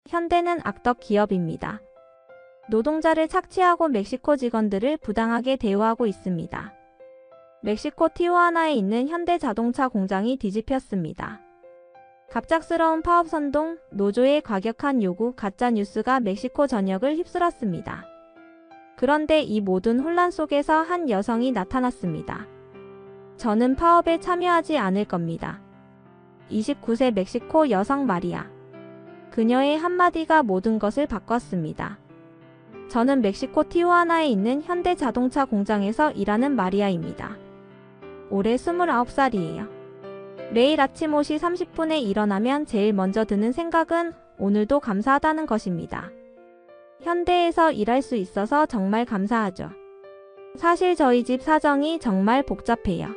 현대는 악덕 기업입니다. 노동자를 착취하고 멕시코 직원들을 부당하게 대우하고 있습니다. 멕시코 티후아나에 있는 현대자동차 공장이 뒤집혔습니다. 갑작스러운 파업 선동, 노조의 과격한 요구, 가짜 뉴스가 멕시코 전역을 휩쓸었습니다. 그런데 이 모든 혼란 속에서 한 여성이 나타났습니다. 저는 파업에 참여하지 않을 겁니다. 29세 멕시코 여성 마리아. 그녀의 한마디가 모든 것을 바꿨습니다. 저는 멕시코 티후아나에 있는 현대자동차 공장에서 일하는 마리아입니다. 올해 29살이에요. 매일 아침 5시 30분에 일어나면 제일 먼저 드는 생각은 오늘도 감사하다는 것입니다. 현대에서 일할 수 있어서 정말 감사하죠. 사실 저희 집 사정이 정말 복잡해요.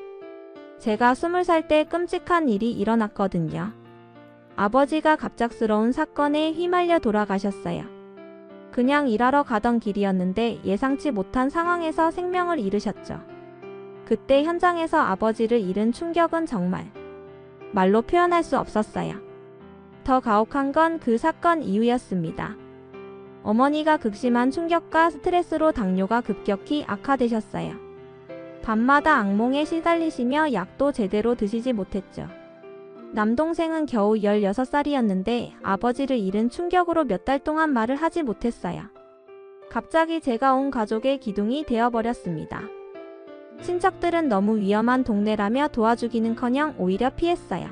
제가 20살 때 끔찍한 일이 일어났거든요. 아버지가 갑작스러운 사건에 휘말려 돌아가셨어요. 그냥 일하러 가던 길이었는데 예상치 못한 상황에서 생명을 잃으셨죠. 그때 현장에서 아버지를 잃은 충격은 정말 말로 표현할 수 없었어요. 더 가혹한 건 그 사건 이후였습니다. 어머니가 극심한 충격과 스트레스로 당뇨가 급격히 악화되셨어요. 밤마다 악몽에 시달리시며 약도 제대로 드시지 못했죠. 남동생은 겨우 16살이었는데 아버지를 잃은 충격으로 몇 달 동안 말을 하지 못했어요. 갑자기 제가 온 가족의 기둥이 되어버렸습니다. 친척들은 너무 위험한 동네라며 도와주기는커녕 오히려 피했어요.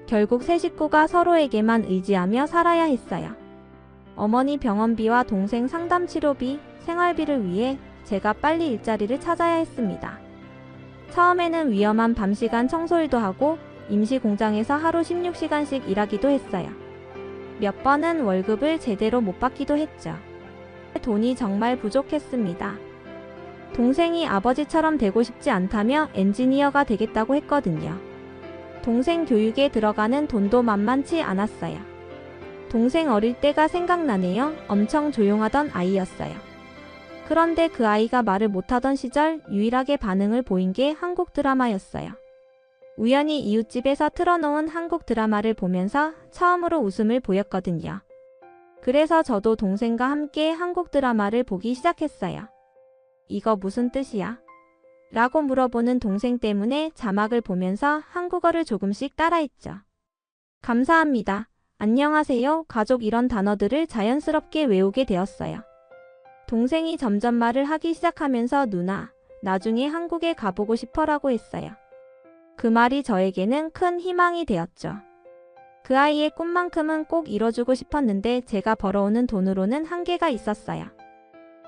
결국 세 식구가 서로에게만 의지하며 살아야 했어요. 어머니 병원비와 동생 상담 치료비, 생활비를 위해 제가 빨리 일자리를 찾아야 했습니다. 처음에는 위험한 밤시간 청소일도 하고 임시 공장에서 하루 16시간씩 일하기도 했어요. 몇 번은 월급을 제대로 못 받기도 했죠. 돈이 정말 부족했습니다. 동생이 아버지처럼 되고 싶지 않다며 엔지니어가 되겠다고 했거든요. 동생 교육에 들어가는 돈도 만만치 않았어요. 동생 어릴 때가 생각나네요. 엄청 조용하던 아이였어요. 그런데 그 아이가 말을 못하던 시절 유일하게 반응을 보인 게 한국 드라마였어요. 우연히 이웃집에서 틀어놓은 한국 드라마를 보면서 처음으로 웃음을 보였거든요. 그래서 저도 동생과 함께 한국 드라마를 보기 시작했어요. 이거 무슨 뜻이야? 라고 물어보는 동생 때문에 자막을 보면서 한국어를 조금씩 따라했죠. 감사합니다. 안녕하세요. 가족 이런 단어들을 자연스럽게 외우게 되었어요. 동생이 점점 말을 하기 시작하면서 누나, 나중에 한국에 가보고 싶어라고 했어요. 그 말이 저에게는 큰 희망이 되었죠. 그 아이의 꿈만큼은 꼭 이뤄주고 싶었는데 제가 벌어오는 돈으로는 한계가 있었어요.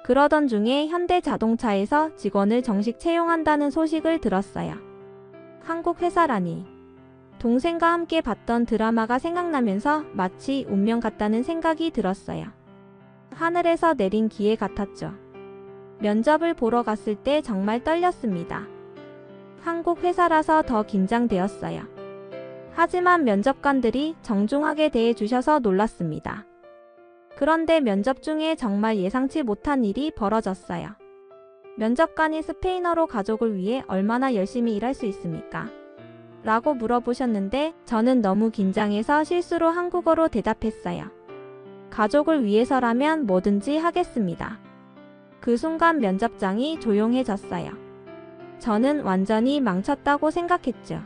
그러던 중에 현대자동차에서 직원을 정식 채용한다는 소식을 들었어요. 한국 회사라니. 동생과 함께 봤던 드라마가 생각나면서 마치 운명 같다는 생각이 들었어요. 하늘에서 내린 기회 같았죠. 면접을 보러 갔을 때 정말 떨렸습니다. 한국 회사라서 더 긴장되었어요. 하지만 면접관들이 정중하게 대해주셔서 놀랐습니다. 그런데 면접 중에 정말 예상치 못한 일이 벌어졌어요. 면접관이 스페인어로 가족을 위해 얼마나 열심히 일할 수 있습니까? 라고 물어보셨는데 저는 너무 긴장해서 실수로 한국어로 대답했어요. 가족을 위해서라면 뭐든지 하겠습니다. 그 순간 면접장이 조용해졌어요. 저는 완전히 망쳤다고 생각했죠.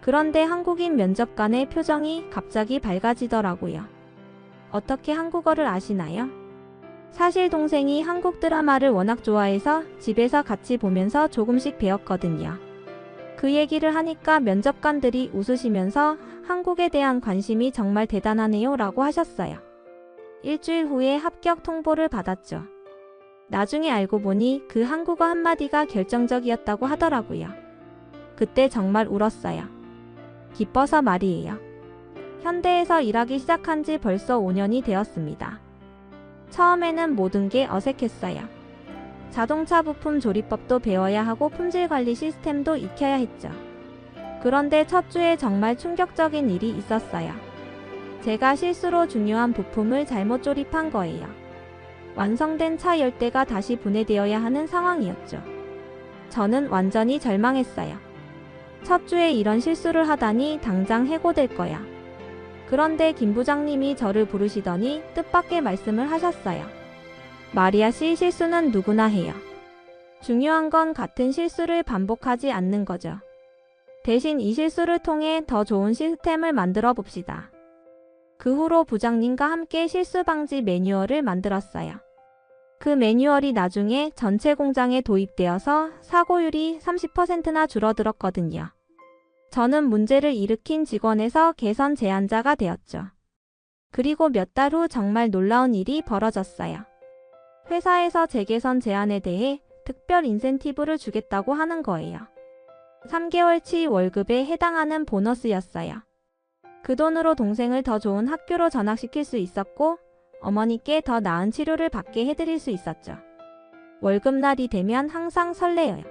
그런데 한국인 면접관의 표정이 갑자기 밝아지더라고요. 어떻게 한국어를 아시나요? 사실 동생이 한국 드라마를 워낙 좋아해서 집에서 같이 보면서 조금씩 배웠거든요. 그 얘기를 하니까 면접관들이 웃으시면서 한국에 대한 관심이 정말 대단하네요 라고 하셨어요. 일주일 후에 합격 통보를 받았죠. 나중에 알고 보니 그 한국어 한마디가 결정적이었다고 하더라고요. 그때 정말 울었어요. 기뻐서 말이에요. 현대에서 일하기 시작한 지 벌써 5년이 되었습니다. 처음에는 모든 게 어색했어요. 자동차 부품 조립법도 배워야 하고 품질 관리 시스템도 익혀야 했죠. 그런데 첫 주에 정말 충격적인 일이 있었어요. 제가 실수로 중요한 부품을 잘못 조립한 거예요. 완성된 차 10대가 다시 분해되어야 하는 상황이었죠. 저는 완전히 절망했어요. 첫 주에 이런 실수를 하다니 당장 해고될 거야. 그런데 김 부장님이 저를 부르시더니 뜻밖의 말씀을 하셨어요. 마리아 씨, 실수는 누구나 해요. 중요한 건 같은 실수를 반복하지 않는 거죠. 대신 이 실수를 통해 더 좋은 시스템을 만들어 봅시다. 그 후로 부장님과 함께 실수 방지 매뉴얼을 만들었어요. 그 매뉴얼이 나중에 전체 공장에 도입되어서 사고율이 30%나 줄어들었거든요. 저는 문제를 일으킨 직원에서 개선 제안자가 되었죠. 그리고 몇 달 후 정말 놀라운 일이 벌어졌어요. 회사에서 제 개선 제안에 대해 특별 인센티브를 주겠다고 하는 거예요. 3개월치 월급에 해당하는 보너스였어요. 그 돈으로 동생을 더 좋은 학교로 전학시킬 수 있었고 어머니께 더 나은 치료를 받게 해드릴 수 있었죠. 월급날이 되면 항상 설레어요.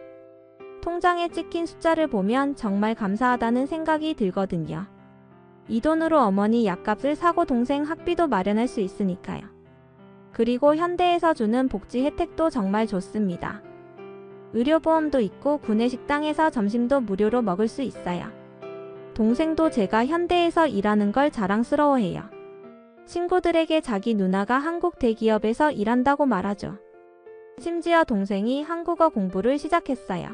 통장에 찍힌 숫자를 보면 정말 감사하다는 생각이 들거든요. 이 돈으로 어머니 약값을 사고 동생 학비도 마련할 수 있으니까요. 그리고 현대에서 주는 복지 혜택도 정말 좋습니다. 의료보험도 있고 구내식당에서 점심도 무료로 먹을 수 있어요. 동생도 제가 현대에서 일하는 걸 자랑스러워해요. 친구들에게 자기 누나가 한국 대기업에서 일한다고 말하죠. 심지어 동생이 한국어 공부를 시작했어요.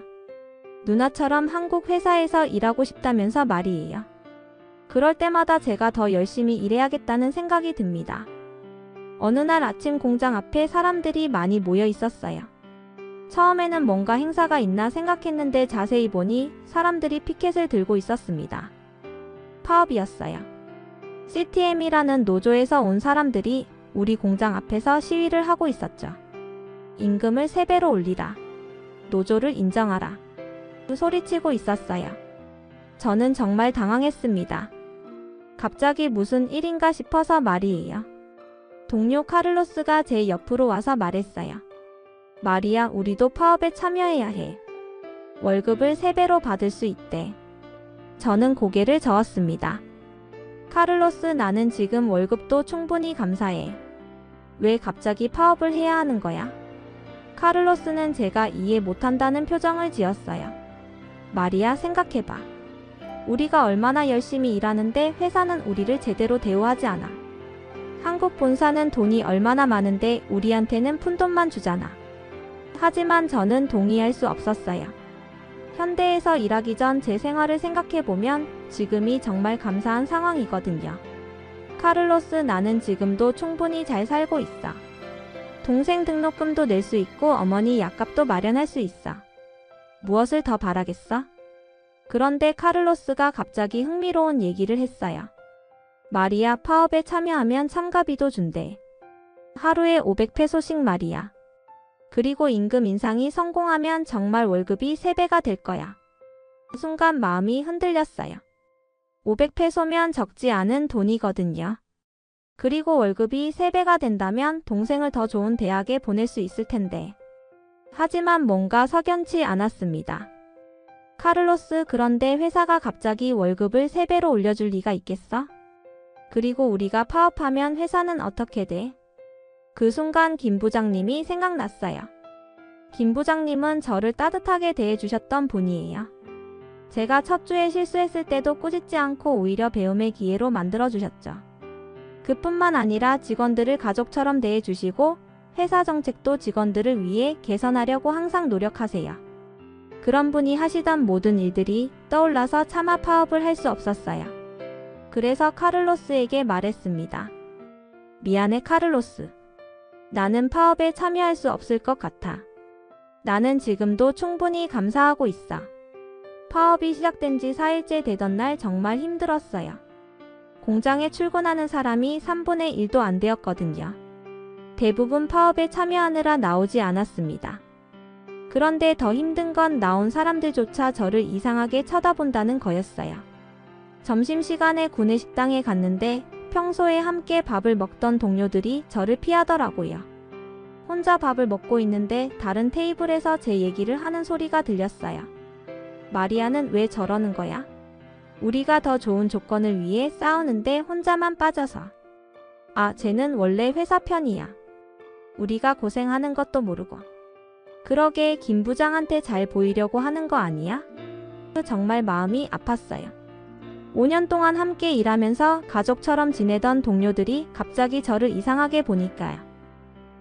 누나처럼 한국 회사에서 일하고 싶다면서 말이에요. 그럴 때마다 제가 더 열심히 일해야겠다는 생각이 듭니다. 어느 날 아침 공장 앞에 사람들이 많이 모여 있었어요. 처음에는 뭔가 행사가 있나 생각했는데 자세히 보니 사람들이 피켓을 들고 있었습니다. 파업이었어요. CTM이라는 노조에서 온 사람들이 우리 공장 앞에서 시위를 하고 있었죠. 임금을 3배로 올리라. 노조를 인정하라. 소리치고 있었어요. 저는 정말 당황했습니다. 갑자기 무슨 일인가 싶어서 말이에요. 동료 카를로스가 제 옆으로 와서 말했어요. 마리아, 우리도 파업에 참여해야 해. 월급을 3배로 받을 수 있대. 저는 고개를 저었습니다. 카를로스, 나는 지금 월급도 충분히 감사해. 왜 갑자기 파업을 해야 하는 거야? 카를로스는 제가 이해 못한다는 표정을 지었어요. 마리아, 생각해봐. 우리가 얼마나 열심히 일하는데 회사는 우리를 제대로 대우하지 않아. 한국 본사는 돈이 얼마나 많은데 우리한테는 푼돈만 주잖아. 하지만 저는 동의할 수 없었어요. 현대에서 일하기 전 제 생활을 생각해보면 지금이 정말 감사한 상황이거든요. 카를로스, 나는 지금도 충분히 잘 살고 있어. 동생 등록금도 낼 수 있고 어머니 약값도 마련할 수 있어. 무엇을 더 바라겠어? 그런데 카를로스가 갑자기 흥미로운 얘기를 했어요. 마리아, 파업에 참여하면 참가비도 준대. 하루에 500페소씩 말이야. 그리고 임금 인상이 성공하면 정말 월급이 3배가 될 거야. 순간 마음이 흔들렸어요. 500페소면 적지 않은 돈이거든요. 그리고 월급이 3배가 된다면 동생을 더 좋은 대학에 보낼 수 있을 텐데. 하지만 뭔가 석연치 않았습니다. 카를로스, 그런데 회사가 갑자기 월급을 3배로 올려줄 리가 있겠어? 그리고 우리가 파업하면 회사는 어떻게 돼? 그 순간 김 부장님이 생각났어요. 김 부장님은 저를 따뜻하게 대해주셨던 분이에요. 제가 첫 주에 실수했을 때도 꾸짖지 않고 오히려 배움의 기회로 만들어주셨죠. 그뿐만 아니라 직원들을 가족처럼 대해주시고 회사 정책도 직원들을 위해 개선하려고 항상 노력하세요. 그런 분이 하시던 모든 일들이 떠올라서 차마 파업을 할 수 없었어요. 그래서 카를로스에게 말했습니다. 미안해 카를로스. 나는 파업에 참여할 수 없을 것 같아. 나는 지금도 충분히 감사하고 있어. 파업이 시작된 지 4일째 되던 날 정말 힘들었어요. 공장에 출근하는 사람이 3분의 1도 안 되었거든요. 대부분 파업에 참여하느라 나오지 않았습니다. 그런데 더 힘든 건 나온 사람들조차 저를 이상하게 쳐다본다는 거였어요. 점심시간에 구내식당에 갔는데 평소에 함께 밥을 먹던 동료들이 저를 피하더라고요. 혼자 밥을 먹고 있는데 다른 테이블에서 제 얘기를 하는 소리가 들렸어요. 마리아는 왜 저러는 거야? 우리가 더 좋은 조건을 위해 싸우는데 혼자만 빠져서. 아, 쟤는 원래 회사 편이야. 우리가 고생하는 것도 모르고. 그러게 김 부장한테 잘 보이려고 하는 거 아니야? 정말 마음이 아팠어요. 5년 동안 함께 일하면서 가족처럼 지내던 동료들이 갑자기 저를 이상하게 보니까요.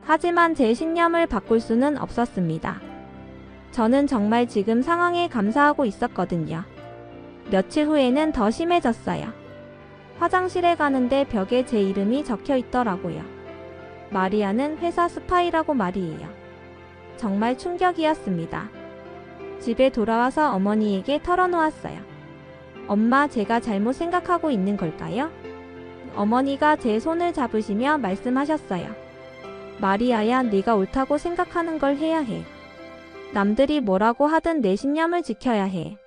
하지만 제 신념을 바꿀 수는 없었습니다. 저는 정말 지금 상황에 감사하고 있었거든요. 며칠 후에는 더 심해졌어요. 화장실에 가는데 벽에 제 이름이 적혀 있더라고요. 마리아는 회사 스파이라고 말이에요. 정말 충격이었습니다. 집에 돌아와서 어머니에게 털어놓았어요. 엄마, 제가 잘못 생각하고 있는 걸까요? 어머니가 제 손을 잡으시며 말씀하셨어요. 마리아야, 네가 옳다고 생각하는 걸 해야 해. 남들이 뭐라고 하든 내 신념을 지켜야 해.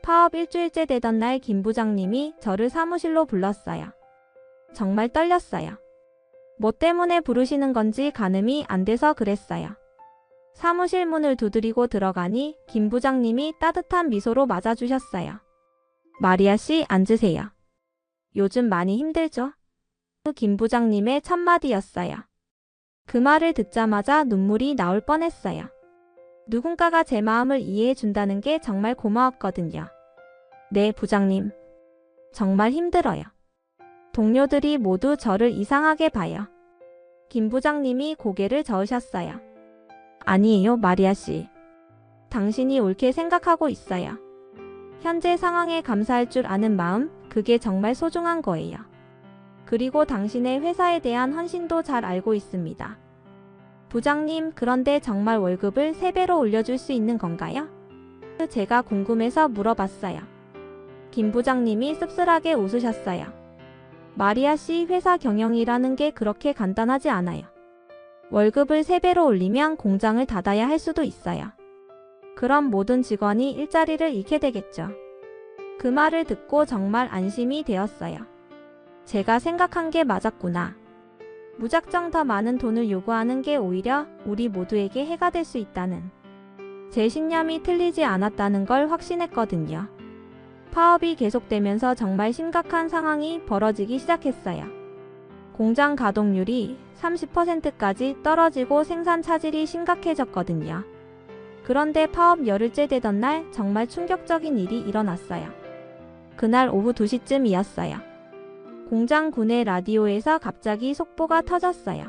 파업 일주일째 되던 날 김 부장님이 저를 사무실로 불렀어요. 정말 떨렸어요. 뭐 때문에 부르시는 건지 가늠이 안 돼서 그랬어요. 사무실 문을 두드리고 들어가니 김 부장님이 따뜻한 미소로 맞아주셨어요. 마리아 씨, 앉으세요. 요즘 많이 힘들죠? 김 부장님의 첫마디였어요. 그 말을 듣자마자 눈물이 나올 뻔했어요. 누군가가 제 마음을 이해해 준다는 게 정말 고마웠거든요. 네, 부장님. 정말 힘들어요. 동료들이 모두 저를 이상하게 봐요. 김 부장님이 고개를 저으셨어요. 아니에요, 마리아 씨. 당신이 옳게 생각하고 있어요. 현재 상황에 감사할 줄 아는 마음, 그게 정말 소중한 거예요. 그리고 당신의 회사에 대한 헌신도 잘 알고 있습니다. 부장님, 그런데 정말 월급을 3배로 올려줄 수 있는 건가요? 제가 궁금해서 물어봤어요. 김 부장님이 씁쓸하게 웃으셨어요. 마리아 씨, 회사 경영이라는 게 그렇게 간단하지 않아요. 월급을 3배로 올리면 공장을 닫아야 할 수도 있어요. 그럼 모든 직원이 일자리를 잃게 되겠죠. 그 말을 듣고 정말 안심이 되었어요. 제가 생각한 게 맞았구나. 무작정 더 많은 돈을 요구하는 게 오히려 우리 모두에게 해가 될 수 있다는, 제 신념이 틀리지 않았다는 걸 확신했거든요. 파업이 계속되면서 정말 심각한 상황이 벌어지기 시작했어요. 공장 가동률이 30%까지 떨어지고 생산 차질이 심각해졌거든요. 그런데 파업 열흘째 되던 날 정말 충격적인 일이 일어났어요. 그날 오후 2시쯤이었어요. 공장 구내 라디오에서 갑자기 속보가 터졌어요.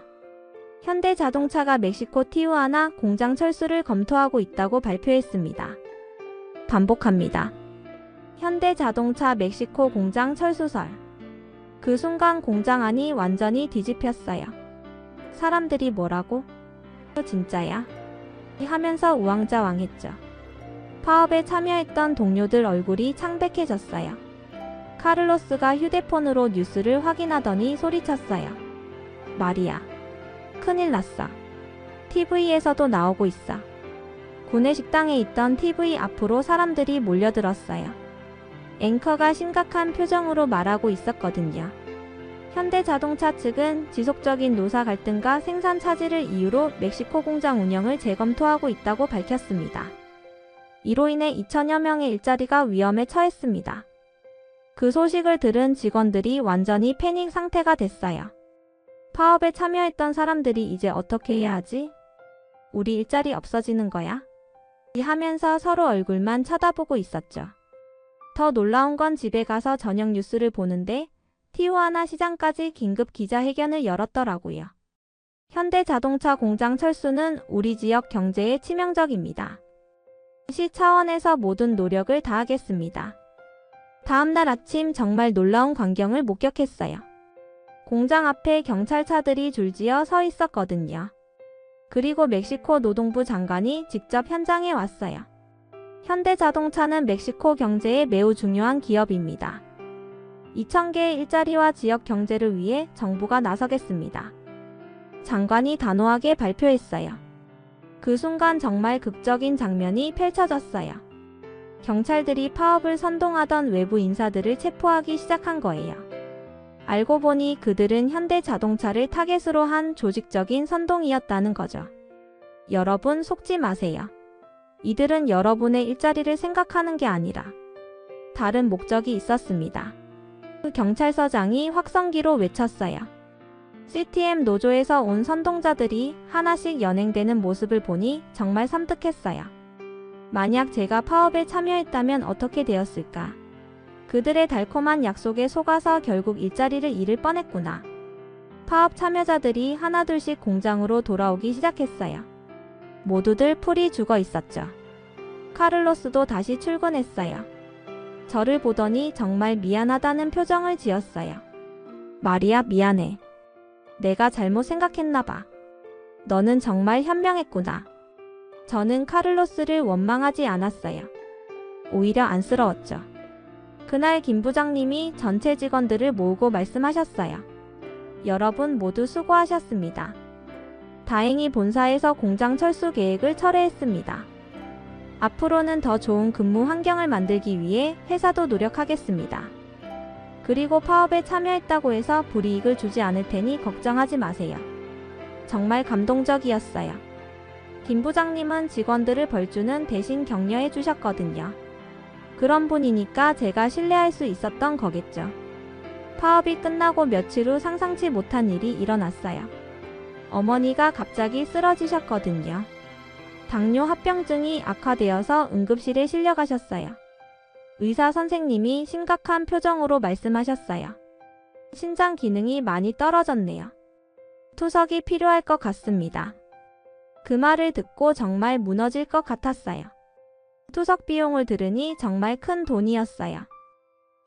현대자동차가 멕시코 티후아나 공장 철수를 검토하고 있다고 발표했습니다. 반복합니다. 현대자동차 멕시코 공장 철수설. 그 순간 공장 안이 완전히 뒤집혔어요. 사람들이 뭐라고? 진짜야? 하면서 우왕좌왕했죠. 파업에 참여했던 동료들 얼굴이 창백해졌어요. 카를로스가 휴대폰으로 뉴스를 확인하더니 소리쳤어요. 마리아, 큰일 났어. TV에서도 나오고 있어. 구내 식당에 있던 TV 앞으로 사람들이 몰려들었어요. 앵커가 심각한 표정으로 말하고 있었거든요. 현대자동차 측은 지속적인 노사 갈등과 생산 차질을 이유로 멕시코 공장 운영을 재검토하고 있다고 밝혔습니다. 이로 인해 2천여 명의 일자리가 위험에 처했습니다. 그 소식을 들은 직원들이 완전히 패닉 상태가 됐어요. 파업에 참여했던 사람들이 이제 어떻게 해야 하지? 우리 일자리 없어지는 거야? 하면서 서로 얼굴만 쳐다보고 있었죠. 더 놀라운 건 집에 가서 저녁 뉴스를 보는데 티후아나 시장까지 긴급 기자회견을 열었더라고요. 현대자동차 공장 철수는 우리 지역 경제에 치명적입니다. 시 차원에서 모든 노력을 다하겠습니다. 다음날 아침 정말 놀라운 광경을 목격했어요. 공장 앞에 경찰차들이 줄지어 서 있었거든요. 그리고 멕시코 노동부 장관이 직접 현장에 왔어요. 현대자동차는 멕시코 경제에 매우 중요한 기업입니다. 2,000개의 일자리와 지역 경제를 위해 정부가 나서겠습니다. 장관이 단호하게 발표했어요. 그 순간 정말 극적인 장면이 펼쳐졌어요. 경찰들이 파업을 선동하던 외부 인사들을 체포하기 시작한 거예요. 알고 보니 그들은 현대자동차를 타겟으로 한 조직적인 선동이었다는 거죠. 여러분, 속지 마세요. 이들은 여러분의 일자리를 생각하는 게 아니라 다른 목적이 있었습니다. 그 경찰서장이 확성기로 외쳤어요. CTM 노조에서 온 선동자들이 하나씩 연행되는 모습을 보니 정말 섬뜩했어요. 만약 제가 파업에 참여했다면 어떻게 되었을까? 그들의 달콤한 약속에 속아서 결국 일자리를 잃을 뻔했구나. 파업 참여자들이 하나둘씩 공장으로 돌아오기 시작했어요. 모두들 풀이 죽어 있었죠. 카를로스도 다시 출근했어요. 저를 보더니 정말 미안하다는 표정을 지었어요. 마리아, 미안해. 내가 잘못 생각했나 봐. 너는 정말 현명했구나. 저는 카를로스를 원망하지 않았어요. 오히려 안쓰러웠죠. 그날 김 부장님이 전체 직원들을 모으고 말씀하셨어요. 여러분 모두 수고하셨습니다. 다행히 본사에서 공장 철수 계획을 철회했습니다. 앞으로는 더 좋은 근무 환경을 만들기 위해 회사도 노력하겠습니다. 그리고 파업에 참여했다고 해서 불이익을 주지 않을 테니 걱정하지 마세요. 정말 감동적이었어요. 김 부장님은 직원들을 벌주는 대신 격려해 주셨거든요. 그런 분이니까 제가 신뢰할 수 있었던 거겠죠. 파업이 끝나고 며칠 후 상상치 못한 일이 일어났어요. 어머니가 갑자기 쓰러지셨거든요. 당뇨 합병증이 악화되어서 응급실에 실려가셨어요. 의사 선생님이 심각한 표정으로 말씀하셨어요. 신장 기능이 많이 떨어졌네요. 투석이 필요할 것 같습니다. 그 말을 듣고 정말 무너질 것 같았어요. 투석 비용을 들으니 정말 큰 돈이었어요.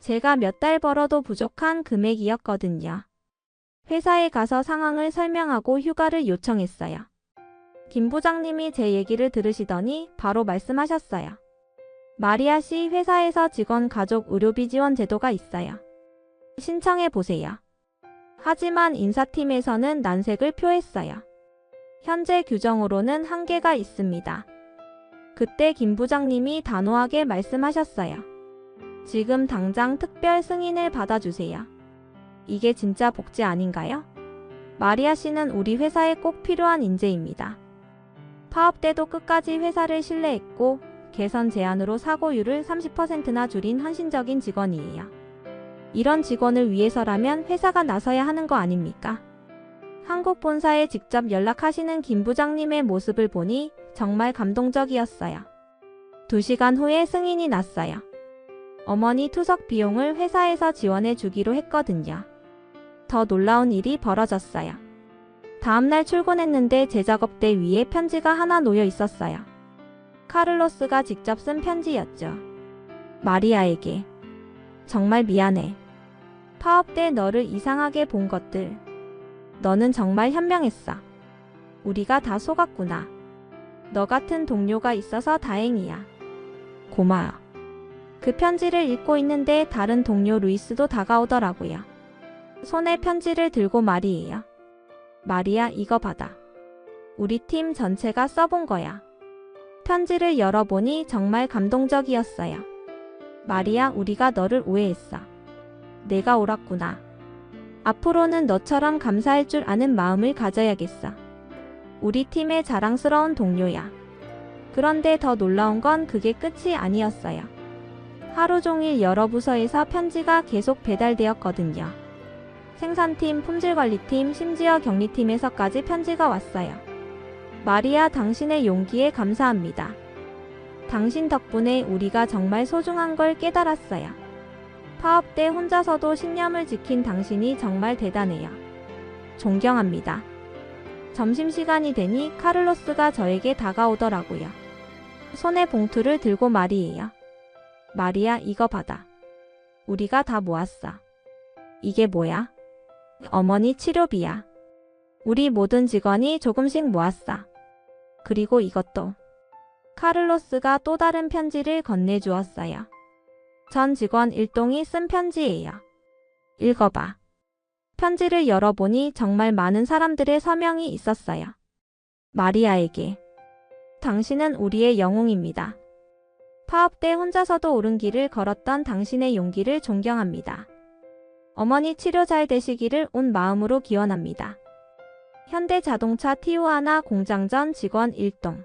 제가 몇 달 벌어도 부족한 금액이었거든요. 회사에 가서 상황을 설명하고 휴가를 요청했어요. 김 부장님이 제 얘기를 들으시더니 바로 말씀하셨어요. 마리아 씨, 회사에서 직원 가족 의료비 지원 제도가 있어요. 신청해 보세요. 하지만 인사팀에서는 난색을 표했어요. 현재 규정으로는 한계가 있습니다. 그때 김 부장님이 단호하게 말씀하셨어요. 지금 당장 특별 승인을 받아주세요. 이게 진짜 복지 아닌가요? 마리아 씨는 우리 회사에 꼭 필요한 인재입니다. 파업 때도 끝까지 회사를 신뢰했고 개선 제안으로 사고율을 30%나 줄인 헌신적인 직원이에요. 이런 직원을 위해서라면 회사가 나서야 하는 거 아닙니까? 한국 본사에 직접 연락하시는 김 부장님의 모습을 보니 정말 감동적이었어요. 2시간 후에 승인이 났어요. 어머니 투석 비용을 회사에서 지원해 주기로 했거든요. 더 놀라운 일이 벌어졌어요. 다음날 출근했는데 제 작업대 위에 편지가 하나 놓여 있었어요. 카를로스가 직접 쓴 편지였죠. 마리아에게. 정말 미안해. 파업 때 너를 이상하게 본 것들. 너는 정말 현명했어. 우리가 다 속았구나. 너 같은 동료가 있어서 다행이야. 고마워. 그 편지를 읽고 있는데 다른 동료 루이스도 다가오더라고요. 손에 편지를 들고 말이에요. 마리아, 이거 받아. 우리 팀 전체가 써본 거야. 편지를 열어보니 정말 감동적이었어요. 마리아, 우리가 너를 오해했어. 내가 옳았구나. 앞으로는 너처럼 감사할 줄 아는 마음을 가져야겠어. 우리 팀의 자랑스러운 동료야. 그런데 더 놀라운 건 그게 끝이 아니었어요. 하루 종일 여러 부서에서 편지가 계속 배달되었거든요. 생산팀, 품질관리팀, 심지어 격리팀에서까지 편지가 왔어요. 마리아, 당신의 용기에 감사합니다. 당신 덕분에 우리가 정말 소중한 걸 깨달았어요. 파업 때 혼자서도 신념을 지킨 당신이 정말 대단해요. 존경합니다. 점심시간이 되니 카를로스가 저에게 다가오더라고요. 손에 봉투를 들고 말이에요. 마리아, 이거 받아. 우리가 다 모았어. 이게 뭐야? 어머니 치료비야. 우리 모든 직원이 조금씩 모았어. 그리고 이것도. 카를로스가 또 다른 편지를 건네주었어요. 전 직원 일동이 쓴 편지예요. 읽어봐. 편지를 열어보니 정말 많은 사람들의 서명이 있었어요. 마리아에게. 당신은 우리의 영웅입니다. 파업 때 혼자서도 옳은 길을 걸었던 당신의 용기를 존경합니다. 어머니 치료 잘 되시기를 온 마음으로 기원합니다. 현대자동차 티후아나 공장 전 직원 1동.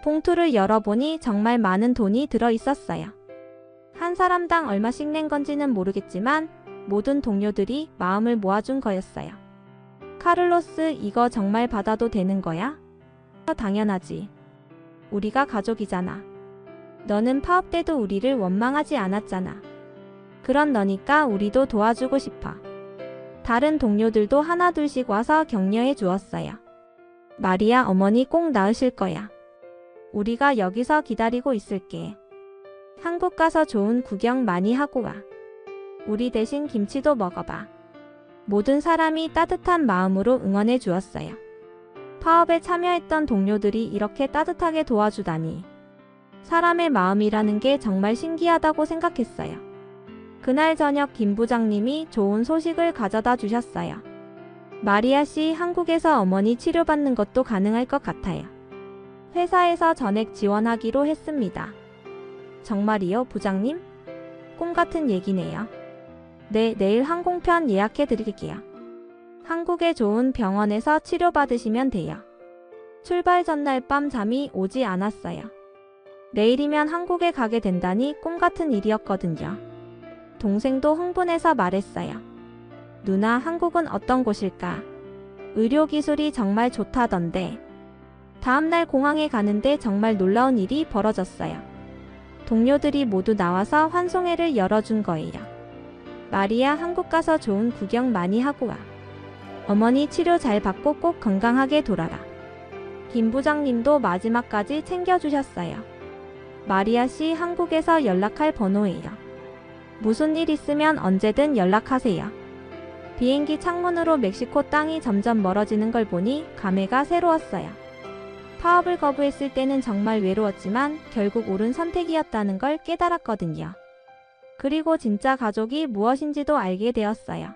봉투를 열어보니 정말 많은 돈이 들어있었어요. 한 사람당 얼마씩 낸 건지는 모르겠지만 모든 동료들이 마음을 모아준 거였어요. 카를로스, 이거 정말 받아도 되는 거야? 당연하지. 우리가 가족이잖아. 너는 파업 때도 우리를 원망하지 않았잖아. 그런 너니까 우리도 도와주고 싶어. 다른 동료들도 하나둘씩 와서 격려해 주었어요. 마리아 어머니 꼭 나으실 거야. 우리가 여기서 기다리고 있을게. 한국 가서 좋은 구경 많이 하고 와. 우리 대신 김치도 먹어봐. 모든 사람이 따뜻한 마음으로 응원해 주었어요. 파업에 참여했던 동료들이 이렇게 따뜻하게 도와주다니. 사람의 마음이라는 게 정말 신기하다고 생각했어요. 그날 저녁 김 부장님이 좋은 소식을 가져다 주셨어요. 마리아 씨 한국에서 어머니 치료받는 것도 가능할 것 같아요. 회사에서 전액 지원하기로 했습니다. 정말이요, 부장님? 꿈 같은 얘기네요. 네, 내일 항공편 예약해 드릴게요. 한국의 좋은 병원에서 치료받으시면 돼요. 출발 전날 밤 잠이 오지 않았어요. 내일이면 한국에 가게 된다니 꿈 같은 일이었거든요. 동생도 흥분해서 말했어요. 누나, 한국은 어떤 곳일까? 의료기술이 정말 좋다던데. 다음날 공항에 가는데 정말 놀라운 일이 벌어졌어요. 동료들이 모두 나와서 환송회를 열어준 거예요. 마리아, 한국 가서 좋은 구경 많이 하고 와. 어머니 치료 잘 받고 꼭 건강하게 돌아라. 김 부장님도 마지막까지 챙겨주셨어요. 마리아 씨 한국에서 연락할 번호예요. 무슨 일 있으면 언제든 연락하세요. 비행기 창문으로 멕시코 땅이 점점 멀어지는 걸 보니 감회가 새로웠어요. 파업을 거부했을 때는 정말 외로웠지만 결국 옳은 선택이었다는 걸 깨달았거든요. 그리고 진짜 가족이 무엇인지도 알게 되었어요.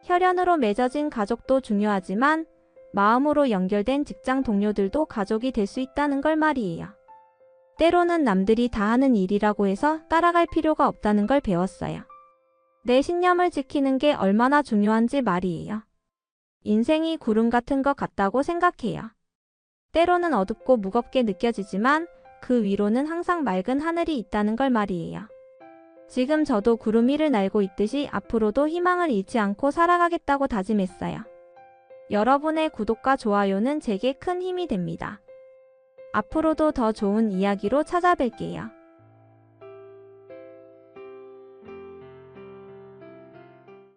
혈연으로 맺어진 가족도 중요하지만 마음으로 연결된 직장 동료들도 가족이 될 수 있다는 걸 말이에요. 때로는 남들이 다 하는 일이라고 해서 따라갈 필요가 없다는 걸 배웠어요. 내 신념을 지키는 게 얼마나 중요한지 말이에요. 인생이 구름 같은 것 같다고 생각해요. 때로는 어둡고 무겁게 느껴지지만 그 위로는 항상 맑은 하늘이 있다는 걸 말이에요. 지금 저도 구름 위를 날고 있듯이 앞으로도 희망을 잃지 않고 살아가겠다고 다짐했어요. 여러분의 구독과 좋아요는 제게 큰 힘이 됩니다. 앞으로도 더 좋은 이야기로 찾아뵐게요.